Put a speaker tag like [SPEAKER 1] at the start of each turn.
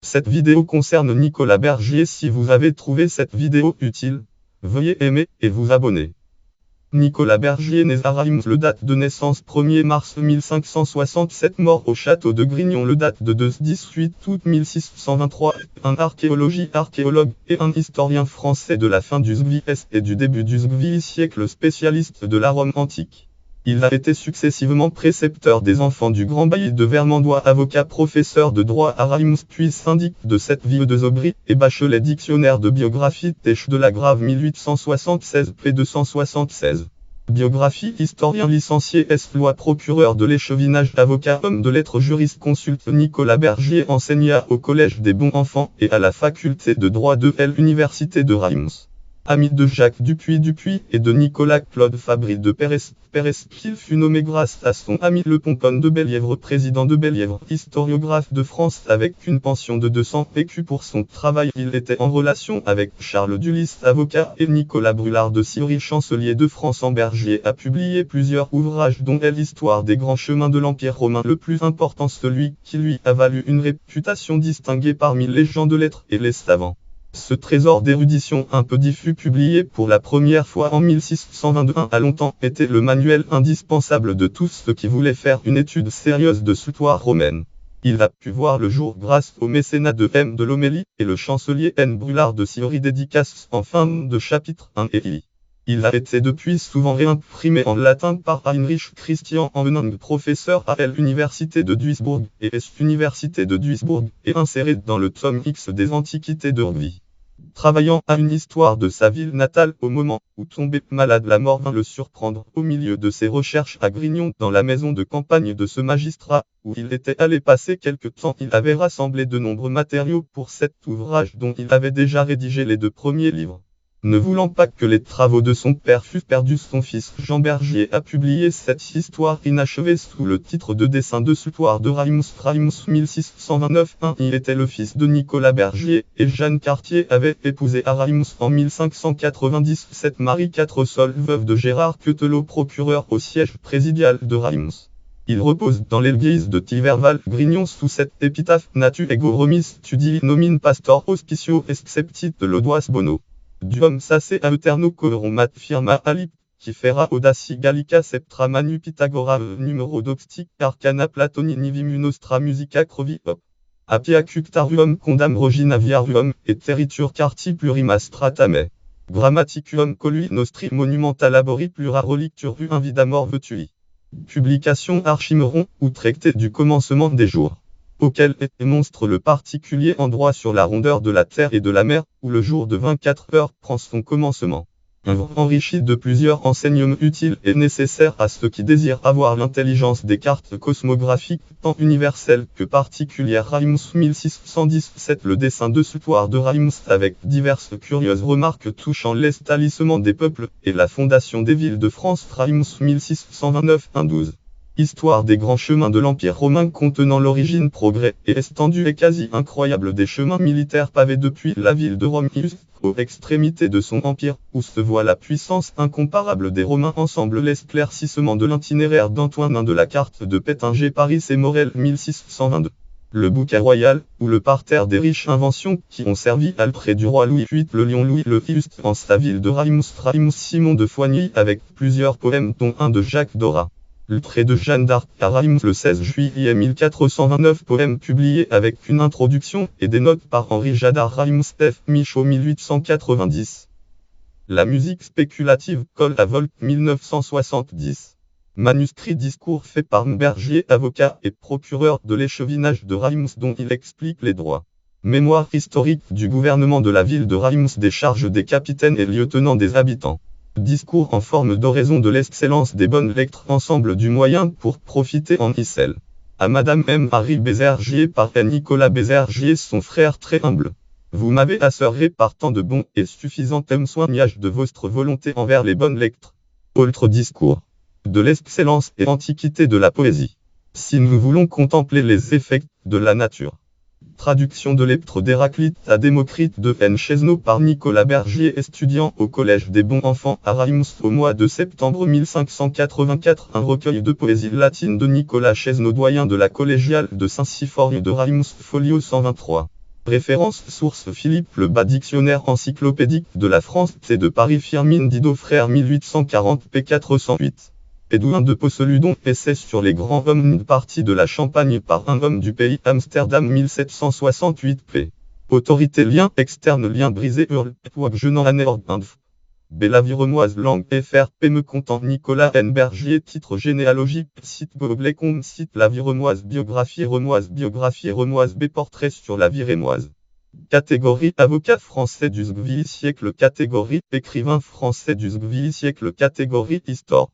[SPEAKER 1] Cette vidéo concerne Nicolas Bergier. Si vous avez trouvé cette vidéo utile, veuillez aimer et vous abonner. Nicolas Bergier né à Reims, le date de naissance 1er mars 1567, mort au château de Grignon, le date de 18 août 1623, un archéologue et un historien français de la fin du XVIe et du début du XVIe siècle, spécialiste de la Rome antique. Il a été successivement précepteur des enfants du Grand Bailli de Vermandois, avocat, professeur de droit à Reims, puis syndic de cette ville de Zobry, et bachelier dictionnaire de biographie Tèche de la Grave 1876 p. 276. Biographie, historien licencié ès loi, procureur de l'échevinage, avocat, homme de lettres, jurisconsulte. Nicolas Bergier enseigna au Collège des Bons Enfants et à la faculté de droit de l'Université de Reims. Ami de Jacques Dupuy et de Nicolas-Claude Fabry de Pérez, qu'il fut nommé grâce à son ami le Pomponne de Bellièvre, président de Bellièvre, historiographe de France, avec une pension de 200 écus pour son travail. Il était en relation avec Charles Dulis, avocat, et Nicolas Brulard de Sillery, chancelier de France. Bergier a publié plusieurs ouvrages, dont l'histoire des grands chemins de l'Empire romain, le plus important, celui qui lui a valu une réputation distinguée parmi les gens de lettres et les savants. Ce trésor d'érudition un peu diffus, publié pour la première fois en 1621, a longtemps été le manuel indispensable de tous ceux qui voulaient faire une étude sérieuse de l'histoire romaine. Il a pu voir le jour grâce au mécénat de M. de Lomélie et le chancelier N. Brulard de Sillery, dédicace en fin de chapitre 1 et I. Il a été depuis souvent réimprimé en latin par Heinrich Christian Henning, professeur à l'Université de Duisbourg et Université de Duisbourg, et inséré dans le tome X des Antiquités de Rugby. Travaillant à une histoire de sa ville natale, au moment où, tombé malade, la mort vint le surprendre au milieu de ses recherches à Grignon, dans la maison de campagne de ce magistrat, où il était allé passer quelque temps. Il avait rassemblé de nombreux matériaux pour cet ouvrage, dont il avait déjà rédigé les 2 premiers livres. Ne voulant pas que les travaux de son père fussent perdus, son fils Jean Bergier a publié cette histoire inachevée sous le titre de Dessin de l'histoire de Reims 1629. Il était le fils de Nicolas Bergier, et Jeanne Cartier avait épousé à Reims en 1597 Marie Quatresolles, veuve de Gérard Quetelot, procureur au siège présidial de Reims. Il repose dans l'église de Tiverval, Grignon, sous cette épitaphe: Natu ego remis studi nomine pastor hospicio exceptit de l'odois bono. Duum sace aeterno coromat firma alip, qui fera audaci gallica septra manu Pythagora numero doxtic arcana platoni nivim nostra musica crovi op. Apia cuctaruum condam roginaviaruum, et territur carti plurima stratame. Grammaticum colui nostri monumenta labori plura relicturu invidamor vetui. Publication Archimeron, ou traité du commencement des jours, auquel démontre le particulier endroit sur la rondeur de la terre et de la mer, où le jour de 24 heures prend son commencement. Enrichi de plusieurs enseignements utiles et nécessaires à ceux qui désirent avoir l'intelligence des cartes cosmographiques, tant universelles que particulières. Reims 1617. Le dessin de l'histoire de Reims, avec diverses curieuses remarques touchant l'établissement des peuples et la fondation des villes de France. Reims 1629 1-12. Histoire des grands chemins de l'Empire romain, contenant l'origine, progrès et étendue et quasi incroyable des chemins militaires pavés depuis la ville de Rome jusqu'aux extrémités de son empire, où se voit la puissance incomparable des Romains. Ensemble, l'éclaircissement de l'itinéraire d'Antoine de la carte de Pétinger, Paris et Morel 1622. Le bouquet royal, ou le parterre des riches inventions qui ont servi à près du roi Louis VIII, le lion Louis le Juste en sa ville de Reims. Simon de Foigny, avec plusieurs poèmes, dont un de Jacques Dora. Le trait de Jeanne d'Arc à Reims le 16 juillet 1429, poème publié avec une introduction et des notes par Henri Jadard. Reims F. Michaud 1890. La musique spéculative, Col à Volk 1970. Manuscrit discours fait par Bergier, avocat et procureur de l'échevinage de Reims, dont il explique les droits. Mémoire historique du gouvernement de la ville de Reims, des charges des capitaines et lieutenants des habitants. Discours en forme d'oraison de l'excellence des bonnes lettres, ensemble du moyen pour profiter en icelle. À Madame M. Marie Bergier par Nicolas Bergier, son frère très humble. Vous m'avez assuré par tant de bons et suffisants témoignages de votre volonté envers les bonnes lettres. Autre discours. De l'excellence et antiquité de la poésie. Si nous voulons contempler les effets de la nature. Traduction de l'Épître d'Héraclite à Démocrite de N. Chesneau par Nicolas Bergier, étudiant au Collège des Bons Enfants à Reims au mois de septembre 1584. Un recueil de poésie latine de Nicolas Chesneau, doyen de la collégiale de Saint-Symphorien de Reims, folio 123. Référence source Philippe Lebas Dictionnaire encyclopédique de la France T de Paris Firmin Didot Frères 1840 p. 408. Édouin de Posseludon Essai sur les grands hommes une partie de la Champagne par un homme du pays Amsterdam 1768 p. Autorité lien externe lien brisé hurle pouak jeunant anéordinf. Bellaviremoise langue FRP me content Nicolas N. Bergier titre généalogie site Goblecom site la vie remoise biographie remoise B portrait sur la vie rémoise. Catégorie avocat français du XVIIe siècle catégorie écrivain français du XVIIe siècle catégorie histoire.